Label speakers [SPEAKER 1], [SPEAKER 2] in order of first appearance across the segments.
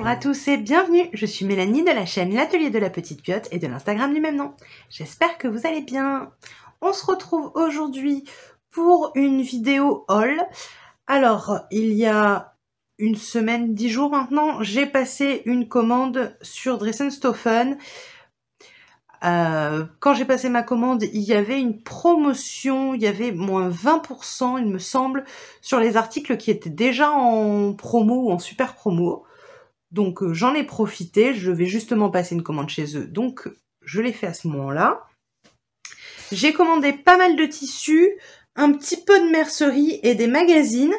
[SPEAKER 1] à tous et bienvenue, je suis Mélanie de la chaîne L'Atelier de la Petite Piote et de l'Instagram du même nom. J'espère que vous allez bien. On se retrouve aujourd'hui pour une vidéo haul. Alors, il y a une semaine, 10 jours maintenant, j'ai passé une commande sur Dressenstoffen. Quand j'ai passé ma commande, il y avait une promotion, il y avait moins 20%, il me semble, sur les articles qui étaient déjà en promo ou en super promo. Donc j'en ai profité, je vais justement passer une commande chez eux, donc je l'ai fait à ce moment-là. J'ai commandé pas mal de tissus, un petit peu de mercerie et des magazines.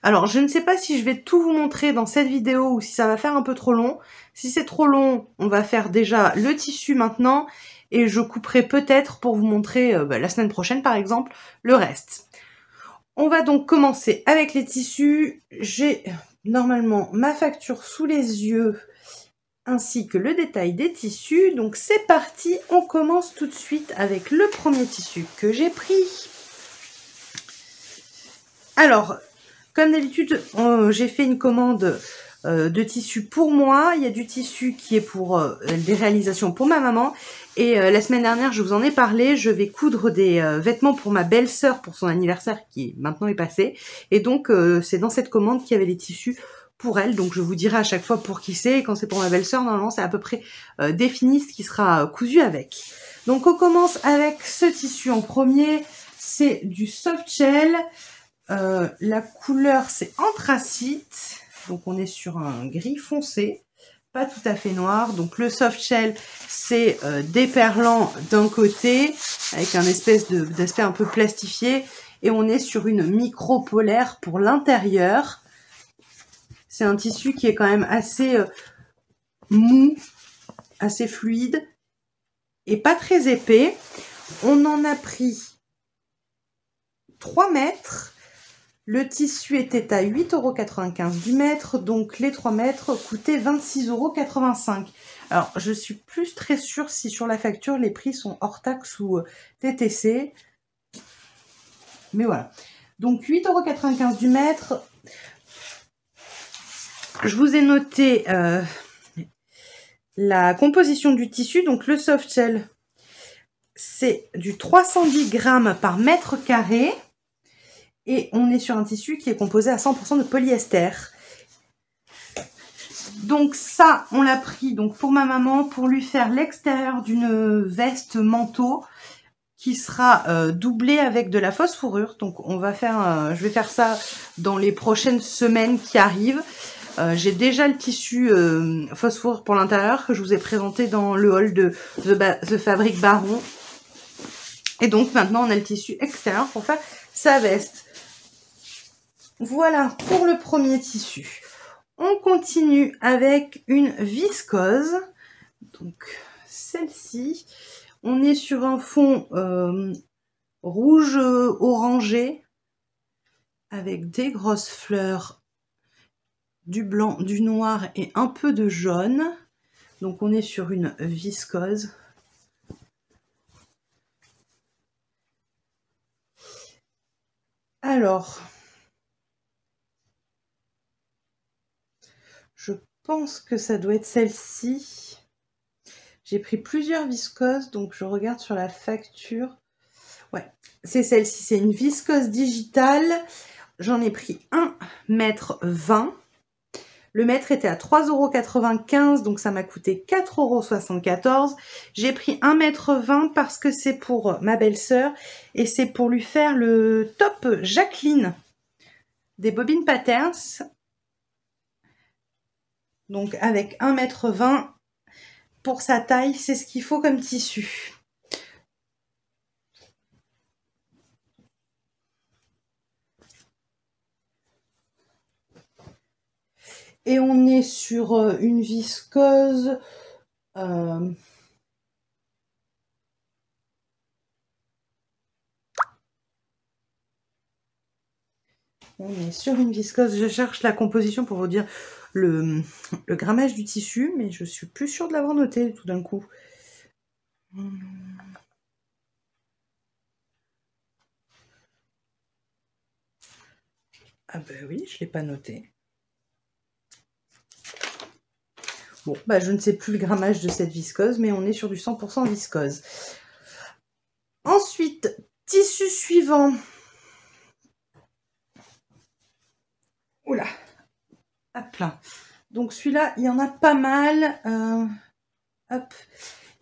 [SPEAKER 1] Alors je ne sais pas si je vais tout vous montrer dans cette vidéo ou si ça va faire un peu trop long. Si c'est trop long, on va faire déjà le tissu maintenant et je couperai peut-être pour vous montrer la semaine prochaine par exemple le reste. On va donc commencer avec les tissus. J'ai normalement ma facture sous les yeux ainsi que le détail des tissus. Donc c'est parti, on commence tout de suite avec le premier tissu que j'ai pris. Alors, comme d'habitude, j'ai fait une commande de tissu pour moi. Il y a du tissu qui est pour des réalisations pour ma maman. Et la semaine dernière, je vous en ai parlé, je vais coudre des vêtements pour ma belle-sœur pour son anniversaire qui maintenant est passé. Et donc, c'est dans cette commande qu'il y avait les tissus pour elle. Donc, je vous dirai à chaque fois pour qui c'est. Et quand c'est pour ma belle-sœur, normalement, c'est à peu près défini ce qui sera cousu avec. Donc, on commence avec ce tissu en premier. C'est du soft shell. La couleur, c'est anthracite. Donc, on est sur un gris foncé. Pas tout à fait noir. Donc le soft shell, c'est déperlant d'un côté, avec un espèce d'aspect un peu plastifié. Et on est sur une micro polaire pour l'intérieur. C'est un tissu qui est quand même assez mou, assez fluide et pas très épais. On en a pris 3 mètres. Le tissu était à 8,95 € du mètre, donc les 3 mètres coûtaient 26,85 €. Alors, je suis plus très sûre si sur la facture, les prix sont hors taxe ou TTC. Mais voilà. Donc, 8,95 € du mètre. Je vous ai noté la composition du tissu. Donc, le soft shell, c'est du 310 grammes par mètre carré. Et on est sur un tissu qui est composé à 100% de polyester. Donc ça, on l'a pris donc pour ma maman pour lui faire l'extérieur d'une veste manteau qui sera doublée avec de la fausse fourrure. Donc on va faire, je vais faire ça dans les prochaines semaines qui arrivent. J'ai déjà le tissu fausse fourrure pour l'intérieur que je vous ai présenté dans le haul de The Fabric Baron. Et donc maintenant on a le tissu extérieur pour faire sa veste. Voilà pour le premier tissu. On continue avec une viscose. Donc celle-ci, on est sur un fond rouge orangé avec des grosses fleurs, du blanc, du noir et un peu de jaune. Donc on est sur une viscose. Alors, je pense que ça doit être celle-ci. J'ai pris plusieurs viscoses, donc je regarde sur la facture. Ouais, c'est celle-ci, c'est une viscose digitale. J'en ai pris 1,20 m. Le mètre était à 3,95 €, donc ça m'a coûté 4,74 €. J'ai pris 1,20 m parce que c'est pour ma belle-sœur et c'est pour lui faire le top Jacqueline des Bobbin Patterns. Donc avec 1,20 m pour sa taille, c'est ce qu'il faut comme tissu. Et on est sur une viscose on est sur une viscose, je cherche la composition pour vous dire le grammage du tissu, mais je suis plus sûre de l'avoir noté tout d'un coup. Ah ben oui, je ne l'ai pas noté. Bon, bah je ne sais plus le grammage de cette viscose, mais on est sur du 100% viscose. Ensuite, tissu suivant. Oula, hop là. Donc celui-là, il y en a pas mal. Hop.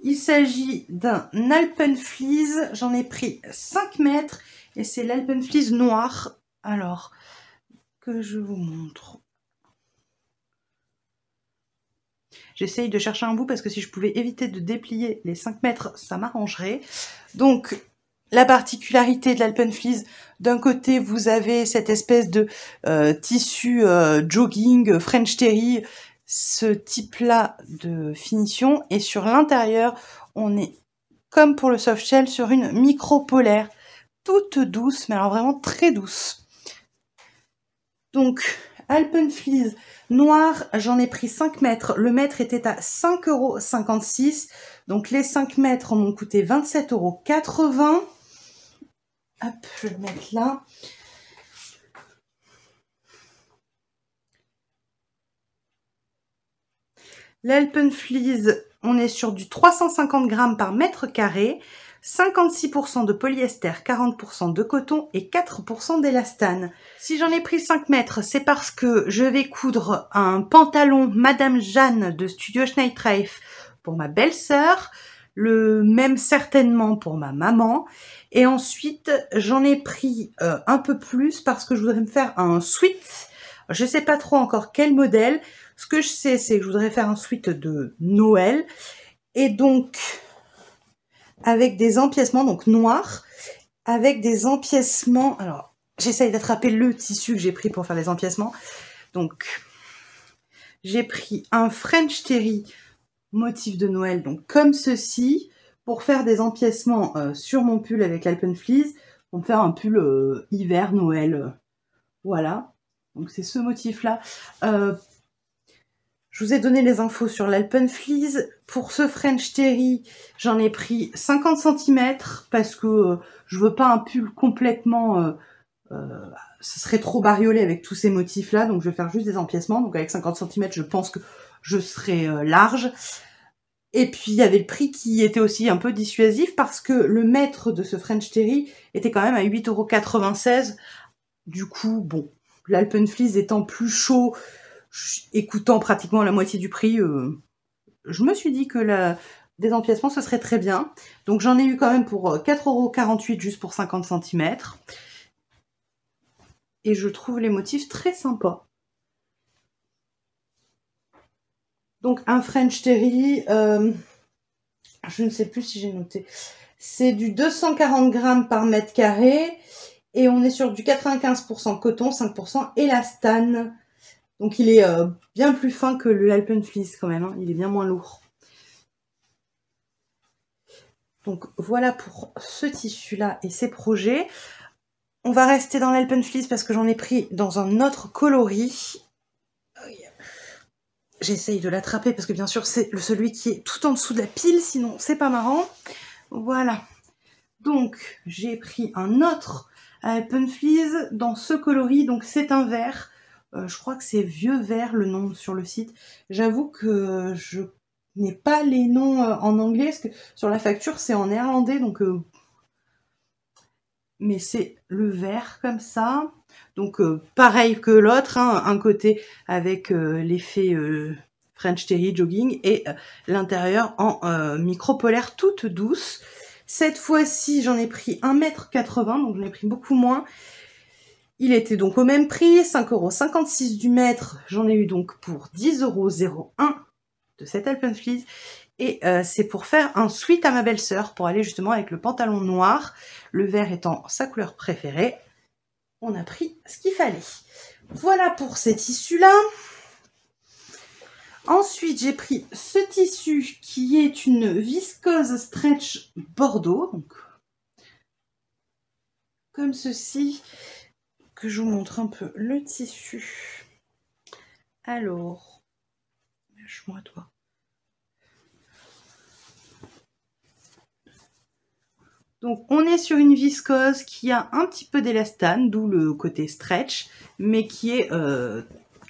[SPEAKER 1] Il s'agit d'un Alpenfleece. J'en ai pris 5 mètres et c'est l'Alpenfleece noir. Alors, que je vous montre. J'essaye de chercher un bout parce que si je pouvais éviter de déplier les 5 mètres, ça m'arrangerait. Donc, la particularité de l'Alpenfleece, d'un côté, vous avez cette espèce de tissu jogging, French Terry, ce type-là de finition. Et sur l'intérieur, on est, comme pour le soft shell, sur une micro-polaire, toute douce, mais alors vraiment très douce. Donc, Alpenfleece noir, j'en ai pris 5 mètres. Le mètre était à 5,56 €. Donc, les 5 mètres m'ont coûté 27,80 €. Hop, je vais le mettre là. L'Alpenfleece, on est sur du 350 grammes par mètre carré. 56% de polyester, 40% de coton et 4% d'élastane. Si j'en ai pris 5 mètres, c'est parce que je vais coudre un pantalon Madame Jeanne de Studio Schneidreif pour ma belle-sœur, le même certainement pour ma maman. Et ensuite, j'en ai pris un peu plus parce que je voudrais me faire un sweat. Je ne sais pas trop encore quel modèle. Ce que je sais, c'est que je voudrais faire un sweat de Noël. Et donc, avec des empiècements, donc noirs, avec des empiècements. Alors, j'essaye d'attraper le tissu que j'ai pris pour faire les empiècements. Donc, j'ai pris un French Terry motif de Noël, donc comme ceci, pour faire des empiècements sur mon pull avec l'Alpenfleece, pour me faire un pull hiver Noël. Voilà. Donc, c'est ce motif-là. Je vous ai donné les infos sur l'Alpenfleece. Pour ce French Terry, j'en ai pris 50 cm parce que je veux pas un pull complètement... ce serait trop bariolé avec tous ces motifs-là. Donc, je vais faire juste des empiècements. Donc, avec 50 cm, je pense que je serai large. Et puis, il y avait le prix qui était aussi un peu dissuasif parce que le mètre de ce French Terry était quand même à 8,96 €. Du coup, bon, l'Alpenfleece étant plus chaud... écoutant pratiquement la moitié du prix, je me suis dit que des empiècements, ce serait très bien. Donc j'en ai eu quand même pour 4,48 € juste pour 50 cm. Et je trouve les motifs très sympas. Donc un French Terry, je ne sais plus si j'ai noté. C'est du 240 grammes par mètre carré. Et on est sur du 95% coton, 5% élastane. Donc il est bien plus fin que l'Alpenfleece quand même, hein. Il est bien moins lourd. Donc voilà pour ce tissu-là et ses projets. On va rester dans l'Alpenfleece parce que j'en ai pris dans un autre coloris. J'essaye de l'attraper parce que bien sûr c'est celui qui est tout en dessous de la pile, sinon c'est pas marrant. Voilà. Donc j'ai pris un autre Alpenfleece dans ce coloris, donc c'est un vert. Je crois que c'est Vieux Vert le nom sur le site. J'avoue que je n'ai pas les noms en anglais, parce que sur la facture c'est en néerlandais, donc mais c'est le vert comme ça. Donc pareil que l'autre, hein, un côté avec l'effet French Terry jogging et l'intérieur en micro-polaire toute douce. Cette fois-ci, j'en ai pris 1,80 m, donc j'en ai pris beaucoup moins. Il était donc au même prix, 5,56 € du mètre. J'en ai eu donc pour 10,01 € de cette Alpenfleece. Et c'est pour faire un sweat à ma belle-sœur, pour aller justement avec le pantalon noir, le vert étant sa couleur préférée. On a pris ce qu'il fallait. Voilà pour ces tissus-là. Ensuite, j'ai pris ce tissu qui est une viscose stretch Bordeaux. Donc, comme ceci. Que je vous montre un peu le tissu. Alors, lâche-moi toi. Donc on est sur une viscose qui a un petit peu d'élastane, d'où le côté stretch, mais qui est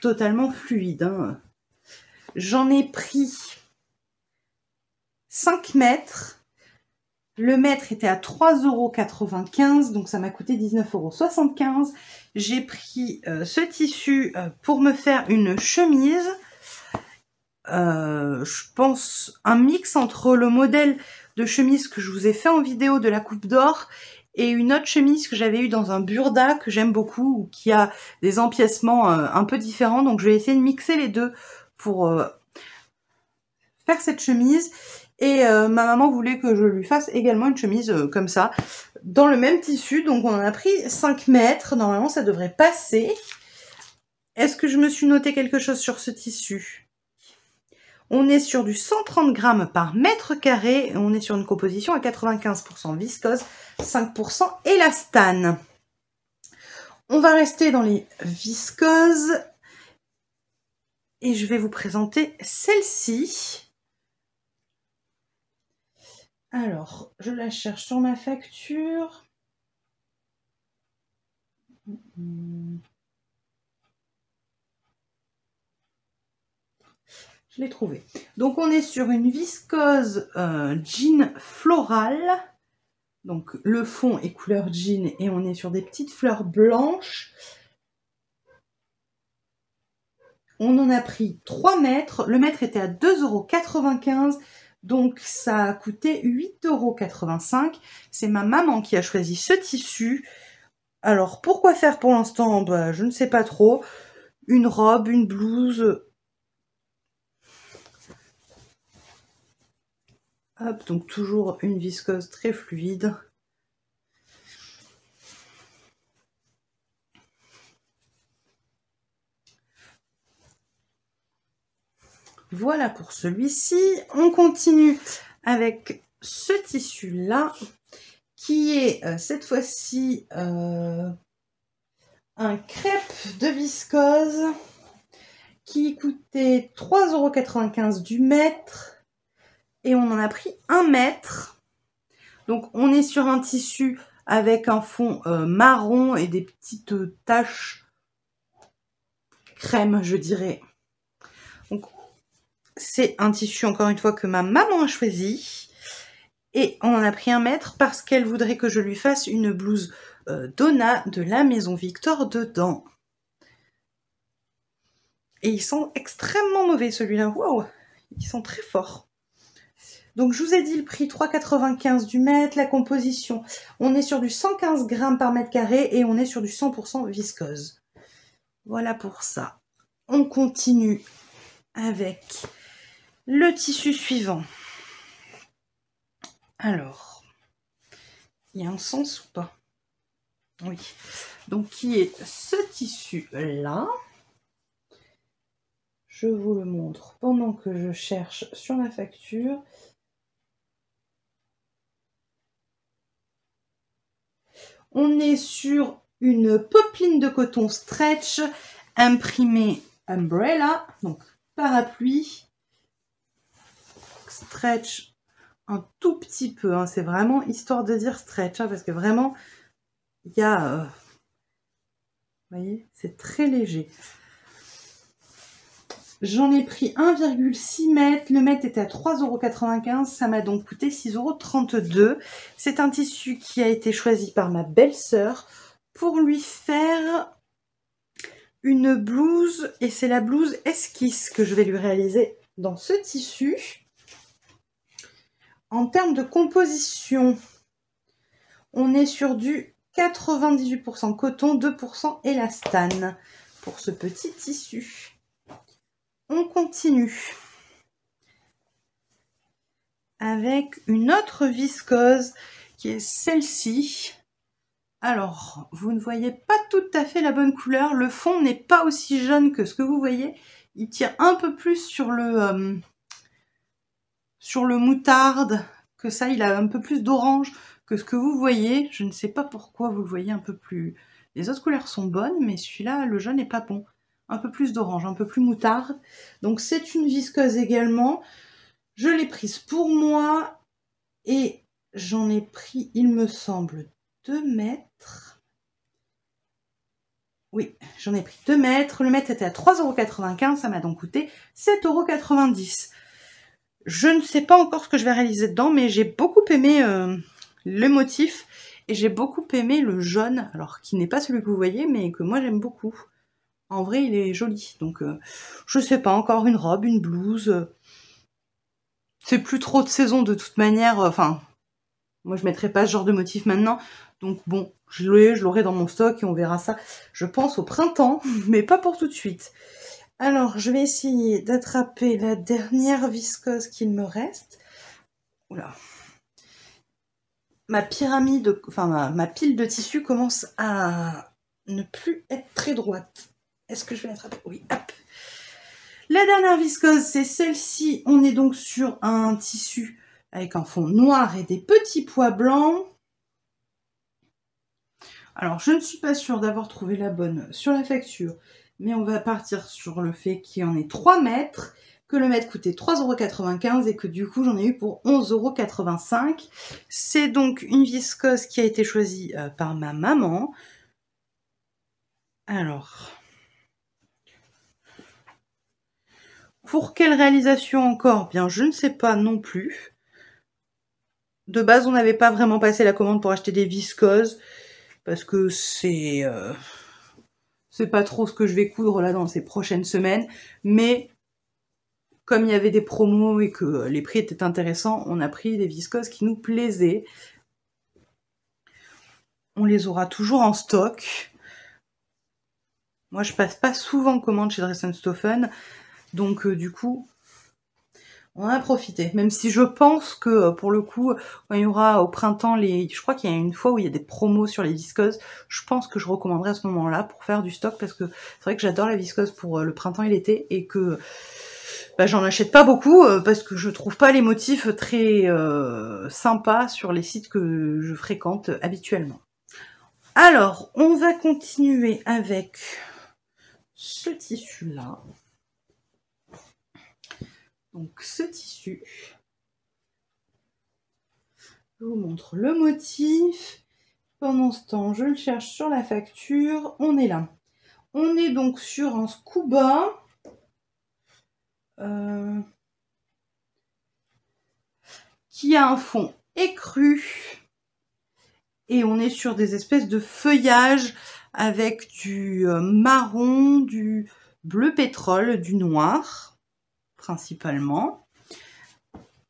[SPEAKER 1] totalement fluide, hein. J'en ai pris 5 mètres. Le mètre était à 3,95 €, donc ça m'a coûté 19,75 €. J'ai pris ce tissu pour me faire une chemise. Je pense un mix entre le modèle de chemise que je vous ai fait en vidéo de la Coupe d'Or et une autre chemise que j'avais eue dans un burda que j'aime beaucoup, qui a des empiècements un peu différents. Donc je vais essayer de mixer les deux pour faire cette chemise. Et ma maman voulait que je lui fasse également une chemise comme ça, dans le même tissu. Donc on en a pris 5 mètres. Normalement, ça devrait passer. Est-ce que je me suis noté quelque chose sur ce tissu? On est sur du 130 grammes par mètre carré. Et on est sur une composition à 95% viscose, 5% élastane. On va rester dans les viscoses. Et je vais vous présenter celle-ci. Alors, je la cherche sur ma facture. Je l'ai trouvée. Donc, on est sur une viscose jean floral. Donc, le fond est couleur jean et on est sur des petites fleurs blanches. On en a pris 3 mètres. Le mètre était à 2,95 €. Donc, ça a coûté 8,85 €. C'est ma maman qui a choisi ce tissu. Alors, pourquoi faire pour l'instant? Bah, je ne sais pas trop. Une robe, une blouse. Hop, donc toujours une viscose très fluide. Voilà pour celui-ci. On continue avec ce tissu-là, qui est cette fois-ci un crêpe de viscose qui coûtait 3,95 € du mètre. Et on en a pris 1 mètre. Donc on est sur un tissu avec un fond marron et des petites taches crème, je dirais. Donc c'est un tissu, encore une fois, que ma maman a choisi. Et on en a pris 1 mètre parce qu'elle voudrait que je lui fasse une blouse Donna de la Maison Victor dedans. Et ils sont extrêmement mauvais, celui-là. Waouh, ils sont très forts. Donc, je vous ai dit le prix, 3,95 € du mètre. La composition, on est sur du 115 grammes par mètre carré et on est sur du 100% viscose. Voilà pour ça. On continue avec le tissu suivant. Alors, il y a un sens ou pas? Oui. Donc, qui est ce tissu-là. Je vous le montre pendant que je cherche sur ma facture. On est sur une popeline de coton stretch imprimée Umbrella, donc parapluie. Stretch un tout petit peu, hein, c'est vraiment histoire de dire stretch, hein, parce que vraiment, il y a... vous voyez, c'est très léger. J'en ai pris 1,6 mètres. Le mètre était à 3,95 €. Ça m'a donc coûté 6,32 €. C'est un tissu qui a été choisi par ma belle-sœur pour lui faire une blouse. Et c'est la blouse esquisse que je vais lui réaliser dans ce tissu. En termes de composition, on est sur du 98% coton, 2% élastane pour ce petit tissu. On continue avec une autre viscose qui est celle-ci. Alors, vous ne voyez pas tout à fait la bonne couleur. Le fond n'est pas aussi jaune que ce que vous voyez. Il tire un peu plus sur le moutarde que ça. Il a un peu plus d'orange que ce que vous voyez. Je ne sais pas pourquoi vous le voyez un peu plus. Les autres couleurs sont bonnes, mais celui-là, le jaune n'est pas bon. Un peu plus d'orange, un peu plus moutarde. Donc c'est une viscose également. Je l'ai prise pour moi et j'en ai pris, il me semble, 2 mètres. Oui, j'en ai pris 2 mètres. Le mètre était à 3,95 €, ça m'a donc coûté 7,90 €. Je ne sais pas encore ce que je vais réaliser dedans, mais j'ai beaucoup aimé le motif et j'ai beaucoup aimé le jaune, alors qui n'est pas celui que vous voyez, mais que moi j'aime beaucoup. En vrai, il est joli, donc je sais pas, encore une robe, une blouse. C'est plus trop de saison de toute manière, enfin, moi je mettrai pas ce genre de motif maintenant, donc bon, je l'aurai dans mon stock et on verra ça, je pense, au printemps, mais pas pour tout de suite. Alors, je vais essayer d'attraper la dernière viscose qu'il me reste. Oula. Ma pyramide, enfin ma pile de tissu commence à ne plus être très droite. Est-ce que je vais l'attraper? Oui, hop. La dernière viscose, c'est celle-ci. On est donc sur un tissu avec un fond noir et des petits pois blancs. Alors, je ne suis pas sûre d'avoir trouvé la bonne sur la facture, mais on va partir sur le fait qu'il y en ait 3 mètres, que le mètre coûtait 3,95 € et que du coup, j'en ai eu pour 11,85 €. C'est donc une viscose qui a été choisie par ma maman. Alors, pour quelle réalisation encore? Bien, je ne sais pas non plus. De base, on n'avait pas vraiment passé la commande pour acheter des viscoses, parce que c'est pas trop ce que je vais coudre là dans ces prochaines semaines, mais comme il y avait des promos et que les prix étaient intéressants, on a pris des viscoses qui nous plaisaient. On les aura toujours en stock. Moi, je passe pas souvent commande chez Dress & Stophen, donc du coup, on en a profité. Même si je pense que pour le coup, quand il y aura au printemps je crois qu'il y a une fois où il y a des promos sur les viscoses, je pense que je recommanderai à ce moment-là pour faire du stock, parce que c'est vrai que j'adore la viscose pour le printemps et l'été, et que bah, j'en achète pas beaucoup parce que je trouve pas les motifs très sympas sur les sites que je fréquente habituellement. Alors, on va continuer avec ce tissu-là. Donc, ce tissu, je vous montre le motif. Pendant ce temps, je le cherche sur la facture. On est là. On est donc sur un scuba. Qui a un fond écru. Et on est sur des espèces de feuillages avec du marron, du bleu pétrole, du noir, principalement.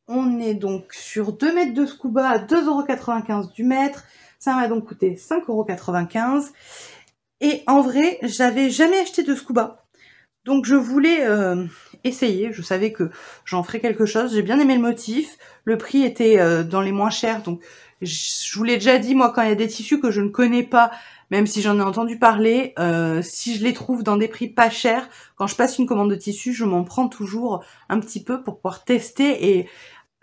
[SPEAKER 1] On est donc sur 2 mètres de scuba à 2,95 € du mètre. Ça m'a donc coûté 5,95 €. Et en vrai, j'avais jamais acheté de scuba. Donc je voulais essayer. Je savais que j'en ferais quelque chose. J'ai bien aimé le motif. Le prix était dans les moins chers. Donc je vous l'ai déjà dit, moi, quand il y a des tissus que je ne connais pas, même si j'en ai entendu parler, si je les trouve dans des prix pas chers, quand je passe une commande de tissu, je m'en prends toujours un petit peu pour pouvoir tester et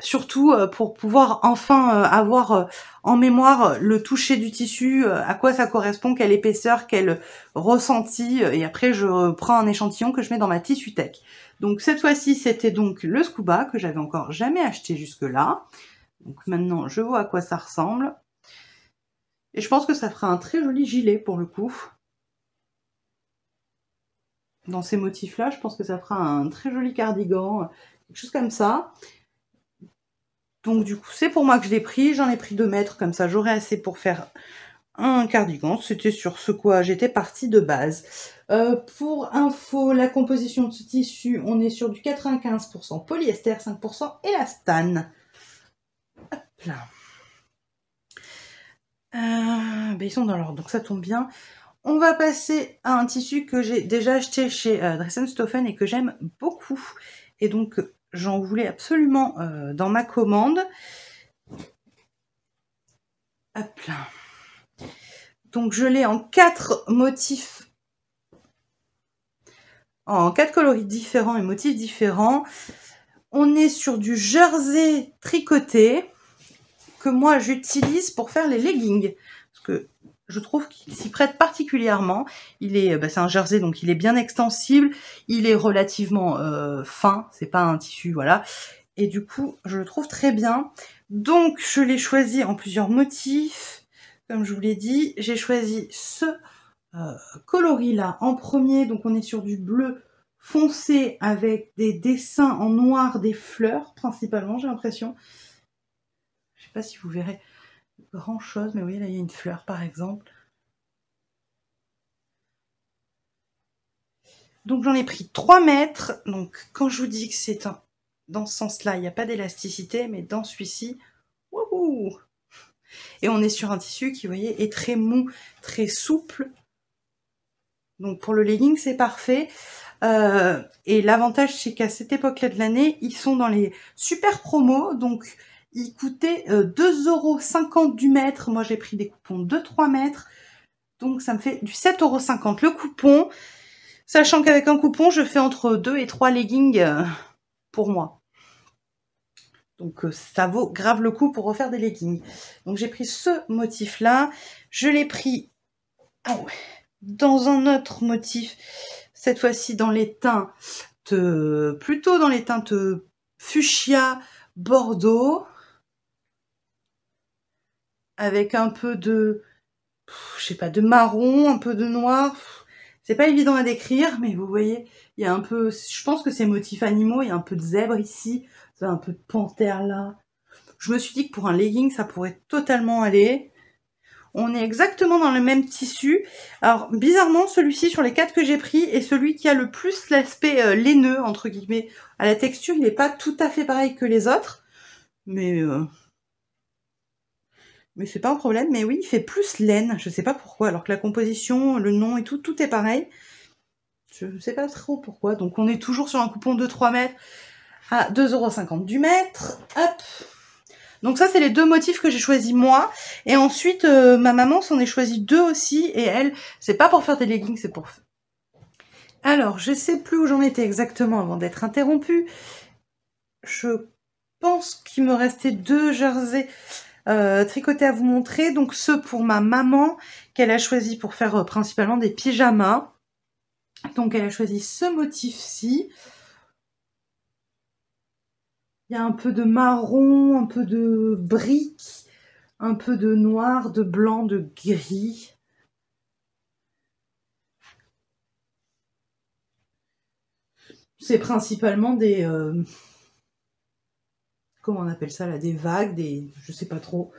[SPEAKER 1] surtout pour pouvoir enfin avoir en mémoire le toucher du tissu, à quoi ça correspond, quelle épaisseur, quel ressenti, et après je prends un échantillon que je mets dans ma tissu tech. Donc cette fois-ci, c'était donc le scuba que j'avais encore jamais acheté jusque-là. Donc maintenant, je vois à quoi ça ressemble. Et je pense que ça fera un très joli gilet pour le coup. Dans ces motifs-là, je pense que ça fera un très joli cardigan, quelque chose comme ça. Donc du coup, c'est pour moi que je l'ai pris. J'en ai pris 2 mètres, comme ça j'aurai assez pour faire un cardigan. C'était sur ce quoi j'étais partie de base. Pour info, la composition de ce tissu, on est sur du 95% polyester, 5% élastane. Hop là. Ben ils sont dans l'ordre, donc ça tombe bien. On va passer à un tissu que j'ai déjà acheté chez Dress & Stophen et que j'aime beaucoup. Et donc, j'en voulais absolument dans ma commande. Hop là. Donc, je l'ai en 4 motifs, en 4 coloris différents et motifs différents. On est sur du jersey tricoté que moi, j'utilise pour faire les leggings. Parce que je trouve qu'il s'y prête particulièrement. Il est, c'est un jersey, donc il est bien extensible. Il est relativement fin, c'est pas un tissu, voilà. Et du coup, je le trouve très bien. Donc, je l'ai choisi en plusieurs motifs. Comme je vous l'ai dit, j'ai choisi ce coloris là en premier. Donc on est sur du bleu foncé avec des dessins en noir, des fleurs principalement, j'ai l'impression. Je sais pas si vous verrez grand chose, mais oui, là il y a une fleur par exemple. Donc j'en ai pris 3 mètres. Donc quand je vous dis que c'est dans ce sens-là, il n'y a pas d'élasticité, mais dans celui-ci, wouhou! Et on est sur un tissu qui, vous voyez, est très mou, très souple. Donc pour le legging, c'est parfait. Et l'avantage, c'est qu'à cette époque-là de l'année, ils sont dans les super promos. Donc ils coûtaient 2,50 € du mètre. Moi, j'ai pris des coupons de 3 mètres. Donc ça me fait du 7,50 € le coupon. Sachant qu'avec un coupon, je fais entre 2 et 3 leggings pour moi. Donc ça vaut grave le coup pour refaire des leggings. Donc j'ai pris ce motif-là. Je l'ai pris dans un autre motif. Cette fois-ci dans les teintes, plutôt dans les teintes fuchsia, bordeaux. Avec un peu de, je sais pas, de marron, un peu de noir. C'est pas évident à décrire, mais vous voyez, il y a un peu, je pense que c'est motifs animaux, il y a un peu de zèbre ici, un peu de panthère là. Je me suis dit que pour un legging, ça pourrait totalement aller. On est exactement dans le même tissu. Alors, bizarrement, celui-ci, sur les 4 que j'ai pris, est celui qui a le plus l'aspect laineux, entre guillemets. À la texture, il n'est pas tout à fait pareil que les autres. Mais c'est pas un problème. Mais oui, il fait plus laine. Je sais pas pourquoi. Alors que la composition, le nom et tout, tout est pareil. Je sais pas trop pourquoi. Donc, on est toujours sur un coupon de 3 mètres à 2,50 € du mètre. Hop. Donc ça, c'est les 2 motifs que j'ai choisis moi. Et ensuite, ma maman s'en est choisi 2 aussi. Et elle, c'est pas pour faire des leggings, c'est pour... Alors, je sais plus où j'en étais exactement avant d'être interrompue. Je pense qu'il me restait 2 jerseys tricotés à vous montrer. Donc ceux pour ma maman, qu'elle a choisi pour faire principalement des pyjamas. Donc elle a choisi ce motif-ci. Il y a un peu de marron, un peu de brique, un peu de noir, de blanc, de gris. C'est principalement des... comment on appelle ça là? Des vagues, des... je sais pas trop.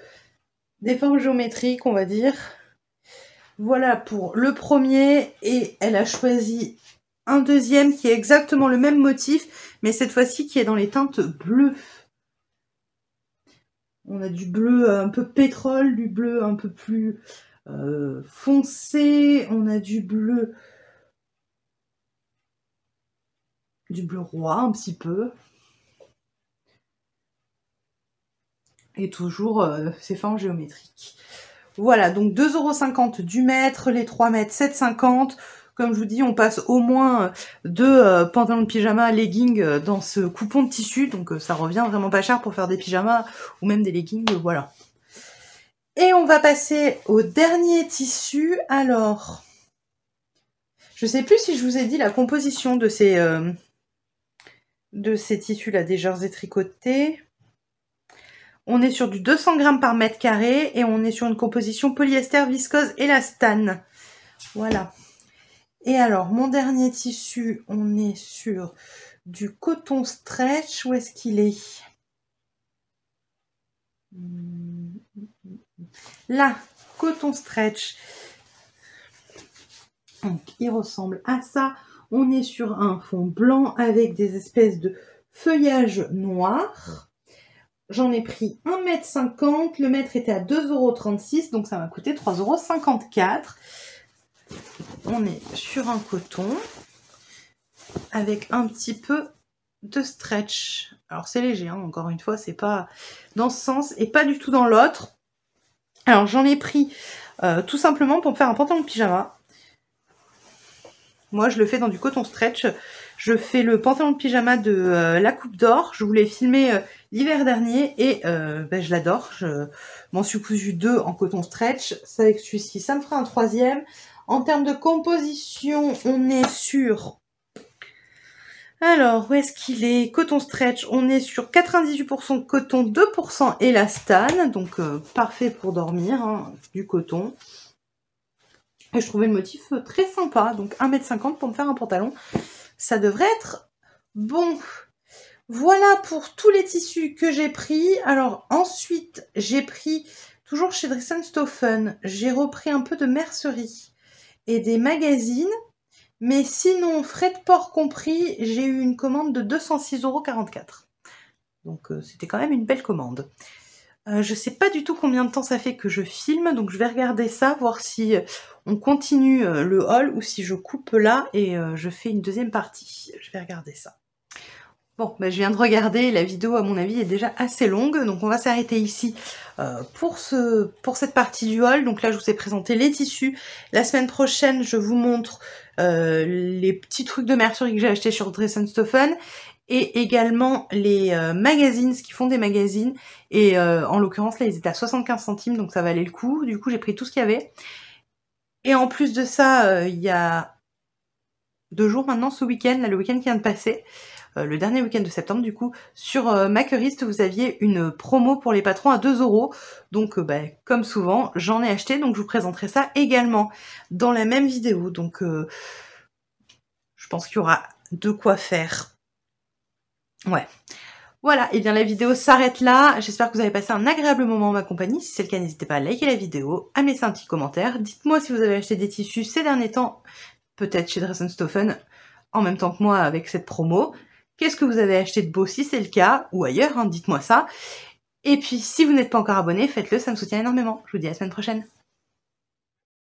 [SPEAKER 1] Des formes géométriques, on va dire. Voilà pour le premier. Et elle a choisi un deuxième qui est exactement le même motif, mais cette fois-ci qui est dans les teintes bleues. On a du bleu un peu pétrole, du bleu un peu plus foncé, on a du bleu roi un petit peu. Et toujours ces formes géométriques. Voilà, donc 2,50 € du mètre, les 3 mètres 7,50 €. Comme je vous dis, on passe au moins de pantalons de pyjama, leggings dans ce coupon de tissu. Donc ça revient vraiment pas cher pour faire des pyjamas ou même des leggings, voilà. Et on va passer au dernier tissu. Alors, je sais plus si je vous ai dit la composition de ces tissus-là, des jerseys tricotés. On est sur du 200 grammes par mètre carré et on est sur une composition polyester, viscose, élastane. Voilà. Et alors, mon dernier tissu, on est sur du coton stretch. Où est-ce qu'il est? Là, coton stretch. Donc, il ressemble à ça. On est sur un fond blanc avec des espèces de feuillage noir. J'en ai pris 1,50 m. Le mètre était à 2,36 €, donc ça m'a coûté 3,54 €. On est sur un coton avec un petit peu de stretch. Alors c'est léger, hein, encore une fois, c'est pas dans ce sens et pas du tout dans l'autre. Alors j'en ai pris tout simplement pour me faire un pantalon de pyjama. Moi je le fais dans du coton stretch. Je fais le pantalon de pyjama de la Coupe d'Or. Je vous l'ai filmé l'hiver dernier et ben, je l'adore. Je m'en suis cousu 2 en coton stretch. C'est avec celui-ci, ça me fera un 3e. En termes de composition, on est sur... Alors, où est-ce qu'il est? Coton stretch, on est sur 98% coton, 2% élastane. Donc, parfait pour dormir, hein, du coton. Et je trouvais le motif très sympa. Donc 1,50 m pour me faire un pantalon. Ça devrait être bon. Voilà pour tous les tissus que j'ai pris. Alors ensuite, j'ai pris, toujours chez Dress & Stophen, j'ai repris un peu de mercerie et des magazines. Mais sinon, frais de port compris, j'ai eu une commande de 206,44 €. Donc c'était quand même une belle commande. Je sais pas du tout combien de temps ça fait que je filme, donc je vais regarder ça, voir si on continue le haul ou si je coupe là et je fais une deuxième partie. Je vais regarder ça. Bon, bah, je viens de regarder, la vidéo à mon avis est déjà assez longue, donc on va s'arrêter ici pour cette partie du haul. Donc là je vous ai présenté les tissus. La semaine prochaine je vous montre les petits trucs de mercerie que j'ai acheté sur Dress & Stophen et également les magazines, ce qu'ils font des magazines. Et en l'occurrence là ils étaient à 75 centimes, donc ça valait le coup. Du coup j'ai pris tout ce qu'il y avait. Et en plus de ça, il y a 2 jours maintenant, ce week-end, là le week-end qui vient de passer, le dernier week-end de septembre du coup, sur Makerist, vous aviez une promo pour les patrons à 2 €. Donc bah, comme souvent, j'en ai acheté, donc je vous présenterai ça également dans la même vidéo. Donc je pense qu'il y aura de quoi faire. Ouais. Voilà, et bien la vidéo s'arrête là. J'espère que vous avez passé un agréable moment en ma compagnie. Si c'est le cas, n'hésitez pas à liker la vidéo, à me laisser un petit commentaire. Dites-moi si vous avez acheté des tissus ces derniers temps, peut-être chez Dress & Stophen, en même temps que moi avec cette promo. Qu'est-ce que vous avez acheté de beau si c'est le cas, ou ailleurs, hein, dites-moi ça. Et puis si vous n'êtes pas encore abonné, faites-le, ça me soutient énormément. Je vous dis à la semaine prochaine.